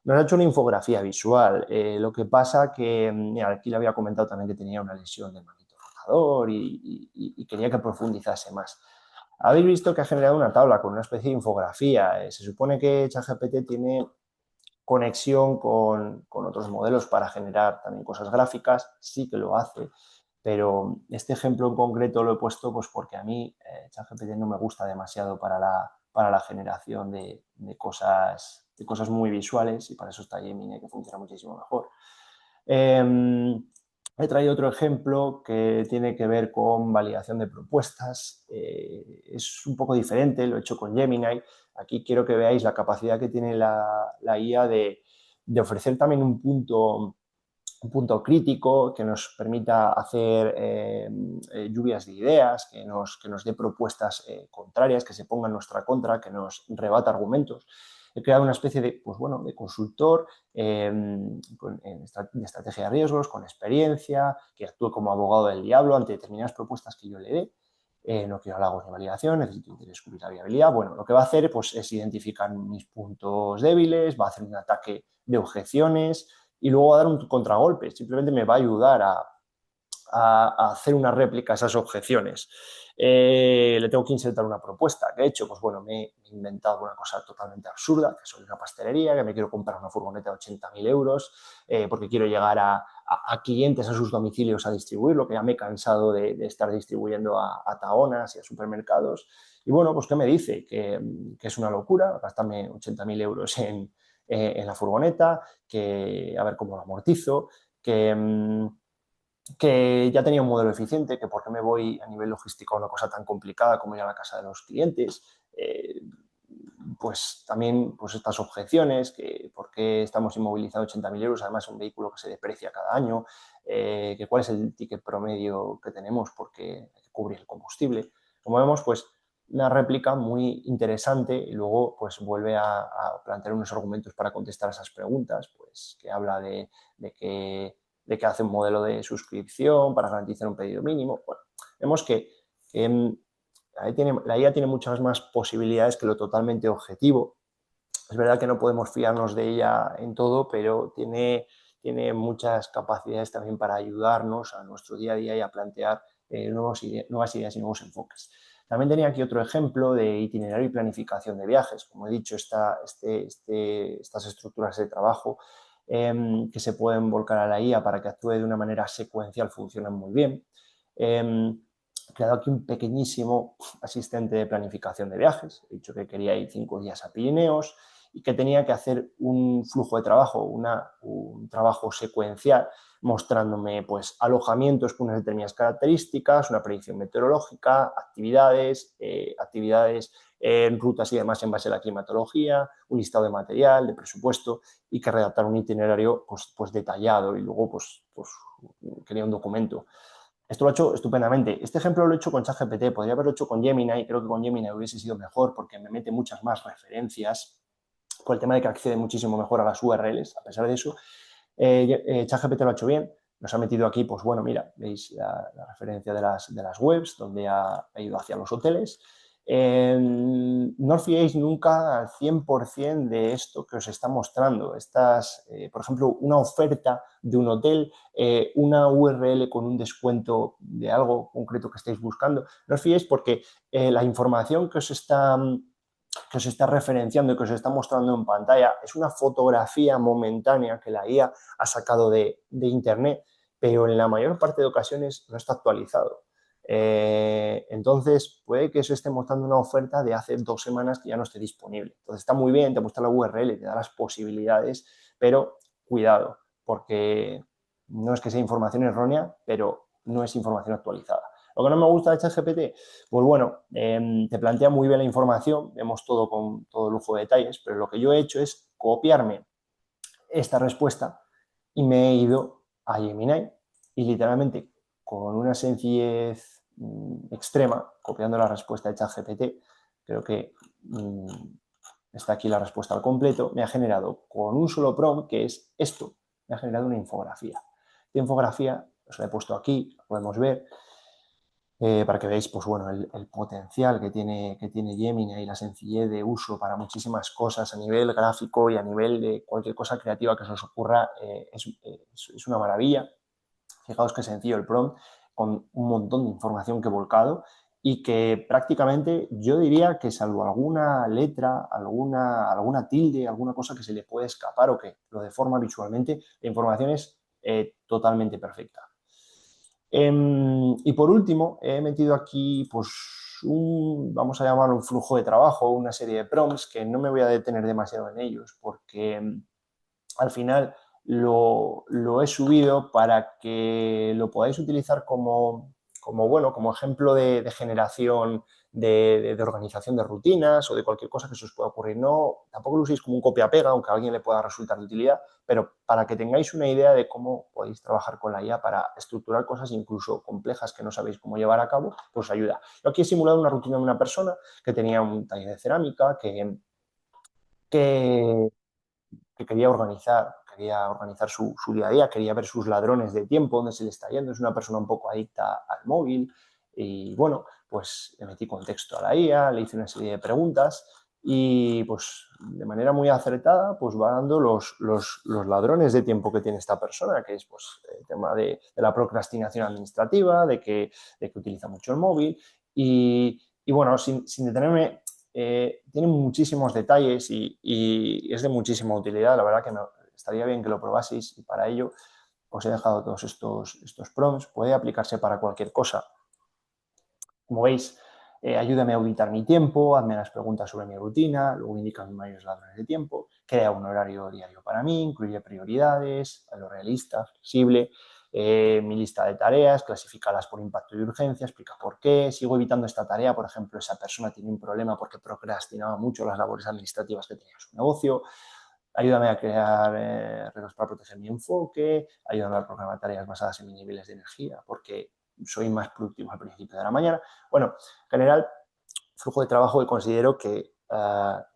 Nos ha hecho una infografía visual, lo que pasa que, mira, aquí le había comentado también que tenía una lesión del manito rotador y quería que profundizase más. Habéis visto que ha generado una tabla con una especie de infografía. Se supone que ChatGPT tiene conexión con otros modelos para generar también cosas gráficas, sí que lo hace, pero este ejemplo en concreto lo he puesto pues porque a mí ChatGPT no me gusta demasiado para la generación de cosas muy visuales, y para eso está Gemini, que funciona muchísimo mejor. He traído otro ejemplo que tiene que ver con validación de propuestas. Es un poco diferente, lo he hecho con Gemini. Aquí quiero que veáis la capacidad que tiene la IA de de ofrecer también un punto crítico que nos permita hacer lluvias de ideas, que nos dé propuestas contrarias, que se ponga en nuestra contra, que nos rebata argumentos. He creado una especie de, pues bueno, de consultor de estrategia de riesgos, con experiencia, que actúe como abogado del diablo ante determinadas propuestas que yo le dé. No quiero halagos ni validación, necesito descubrir la viabilidad. Bueno, lo que va a hacer pues, es identificar mis puntos débiles, va a hacer un ataque de objeciones y luego va a dar un contragolpe. Simplemente me va a ayudar a hacer una réplica a esas objeciones. Le tengo que insertar una propuesta. ¿Qué he hecho? Pues bueno, me he inventado una cosa totalmente absurda, que soy una pastelería, que me quiero comprar una furgoneta de 80.000 euros porque quiero llegar a clientes a sus domicilios a distribuirlo, que ya me he cansado de estar distribuyendo a taonas y a supermercados. Y bueno, pues ¿qué me dice? Que es una locura gastarme 80.000 euros en la furgoneta, que a ver cómo lo amortizo, que ya tenía un modelo eficiente, que por qué me voy a nivel logístico a una cosa tan complicada como ir a la casa de los clientes, pues también pues estas objeciones, que por qué estamos inmovilizados 80.000 euros, además un vehículo que se deprecia cada año, que cuál es el ticket promedio que tenemos porque hay que cubrir el combustible. Como vemos, pues una réplica muy interesante y luego pues vuelve a plantear unos argumentos para contestar a esas preguntas, pues que habla de que hace un modelo de suscripción para garantizar un pedido mínimo. Bueno, vemos que la IA tiene muchas más posibilidades que lo totalmente objetivo. Es verdad que no podemos fiarnos de ella en todo, pero tiene muchas capacidades también para ayudarnos a nuestro día a día y a plantear nuevas ideas y nuevos enfoques. También tenía aquí otro ejemplo de itinerario y planificación de viajes. Como he dicho, estas estructuras de trabajo que se pueden volcar a la IA para que actúe de una manera secuencial funcionan muy bien. He creado aquí un pequeñísimo asistente de planificación de viajes. He dicho que quería ir 5 días a Pirineos y que tenía que hacer un flujo de trabajo, un trabajo secuencial, mostrándome pues, alojamientos con unas determinadas características, una predicción meteorológica, actividades en rutas y demás en base a la climatología, un listado de material, de presupuesto y que redactar un itinerario pues detallado y luego pues quería un documento. Esto lo he hecho estupendamente. Este ejemplo lo he hecho con ChatGPT, podría haberlo hecho con Gemini, creo que con Gemini hubiese sido mejor porque me mete muchas más referencias por el tema de que accede muchísimo mejor a las URLs. A pesar de eso, ChatGPT lo ha hecho bien. Nos ha metido aquí, pues bueno, mira, veis la referencia de las webs, donde ha ido hacia los hoteles. No os fiéis nunca al 100% de esto que os está mostrando. Por ejemplo, una oferta de un hotel, una URL con un descuento de algo concreto que estáis buscando. No os fiéis porque la información que os está referenciando y que os está mostrando en pantalla es una fotografía momentánea que la IA ha sacado de internet, pero en la mayor parte de ocasiones no está actualizado. Entonces, puede que os esté mostrando una oferta de hace 2 semanas que ya no esté disponible. Entonces, está muy bien, te muestra la URL, te da las posibilidades, pero cuidado, porque no es que sea información errónea, pero no es información actualizada. Lo que no me gusta de ChatGPT, pues bueno, te plantea muy bien la información, vemos todo con todo lujo de detalles, pero lo que yo he hecho es copiarme esta respuesta y me he ido a Gemini y literalmente con una sencillez extrema, copiando la respuesta de ChatGPT, creo que está aquí la respuesta al completo, me ha generado con un solo prompt, que es esto, me ha generado una infografía. Esta infografía os la he puesto aquí, la podemos ver, para que veáis pues, bueno, el potencial que tiene Gemini y la sencillez de uso para muchísimas cosas a nivel gráfico y a nivel de cualquier cosa creativa que se os ocurra, es una maravilla. Fijaos qué sencillo el prompt, con un montón de información que he volcado y que prácticamente yo diría que salvo alguna letra, alguna tilde, alguna cosa que se le puede escapar o que lo deforma visualmente, la información es totalmente perfecta. Y por último, he metido aquí, pues, vamos a llamarlo un flujo de trabajo, una serie de prompts que no me voy a detener demasiado en ellos porque al final lo he subido para que lo podáis utilizar como ejemplo de generación de organización de rutinas o de cualquier cosa que se os pueda ocurrir. No, tampoco lo uséis como un copia-pega, aunque a alguien le pueda resultar de utilidad, pero para que tengáis una idea de cómo podéis trabajar con la IA para estructurar cosas incluso complejas que no sabéis cómo llevar a cabo, pues ayuda. Yo aquí he simulado una rutina de una persona que tenía un taller de cerámica, que quería organizar su día a día, quería ver sus ladrones de tiempo, dónde se le está yendo, es una persona un poco adicta al móvil y bueno, pues le metí contexto a la IA, le hice una serie de preguntas y pues de manera muy acertada pues va dando los ladrones de tiempo que tiene esta persona, que es pues el tema de la procrastinación administrativa, de que utiliza mucho el móvil y bueno, sin detenerme tiene muchísimos detalles y es de muchísima utilidad. La verdad que estaría bien que lo probaseis y para ello os he dejado todos estos prompts. Puede aplicarse para cualquier cosa. Como veis, ayúdame a auditar mi tiempo, hazme las preguntas sobre mi rutina, luego indica mis mayores ladrones de tiempo, crea un horario diario para mí, incluye prioridades, lo realista, flexible, mi lista de tareas, clasifícalas por impacto y urgencia, explica por qué, sigo evitando esta tarea, por ejemplo, esa persona tiene un problema porque procrastinaba mucho las labores administrativas que tenía en su negocio, ayúdame a crear reglas para proteger mi enfoque, ayúdame a programar tareas basadas en mis niveles de energía, porque soy más productivo al principio de la mañana. Bueno, en general, flujo de trabajo que considero que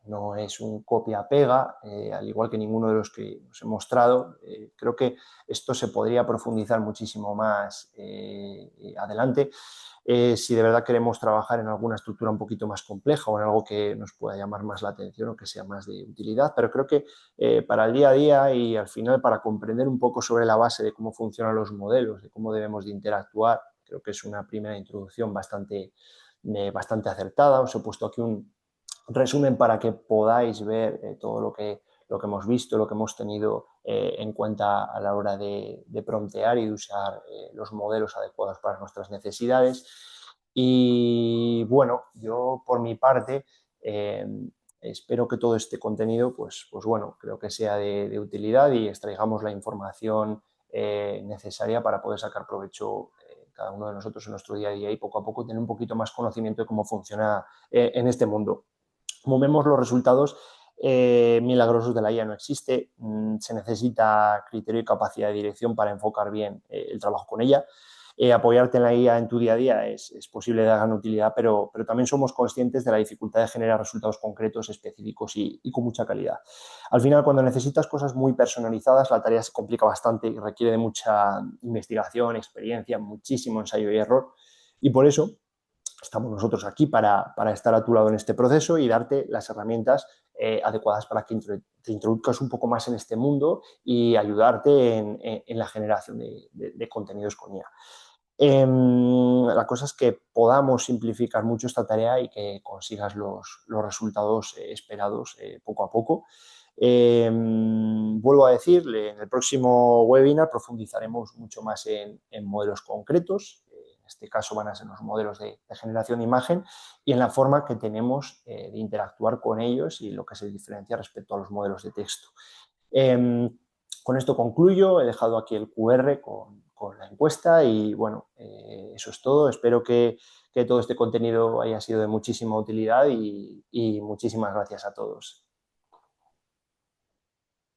no es un copia-pega, al igual que ninguno de los que os he mostrado. Creo que esto se podría profundizar muchísimo más adelante. Si de verdad queremos trabajar en alguna estructura un poquito más compleja o en algo que nos pueda llamar más la atención o que sea más de utilidad, pero creo que para el día a día y al final para comprender un poco sobre la base de cómo funcionan los modelos, de cómo debemos de interactuar, creo que es una primera introducción bastante acertada. Os he puesto aquí un resumen para que podáis ver todo lo que hemos visto, lo que hemos tenido en cuenta a la hora de promptear y de usar los modelos adecuados para nuestras necesidades. Y bueno, yo por mi parte espero que todo este contenido, pues bueno, creo que sea de utilidad y extraigamos la información necesaria para poder sacar provecho cada uno de nosotros en nuestro día a día y poco a poco tener un poquito más conocimiento de cómo funciona en este mundo. Como vemos, los resultados milagrosos de la IA no existe. Se necesita criterio y capacidad de dirección para enfocar bien el trabajo con ella. Apoyarte en la IA en tu día a día es posible de gran utilidad, pero también somos conscientes de la dificultad de generar resultados concretos, específicos y con mucha calidad. Al final, cuando necesitas cosas muy personalizadas, la tarea se complica bastante y requiere de mucha investigación, experiencia, muchísimo ensayo y error. Y por eso estamos nosotros aquí para estar a tu lado en este proceso y darte las herramientas adecuadas para que te introduzcas un poco más en este mundo y ayudarte en la generación de contenidos con IA. La cosa es que podamos simplificar mucho esta tarea y que consigas los resultados esperados poco a poco. Vuelvo a decir, en el próximo webinar profundizaremos mucho más en modelos concretos. En este caso van a ser los modelos de generación de imagen y en la forma que tenemos de interactuar con ellos y lo que se diferencia respecto a los modelos de texto. Con esto concluyo, he dejado aquí el QR con la encuesta y bueno, eso es todo. Espero que todo este contenido haya sido de muchísima utilidad y muchísimas gracias a todos.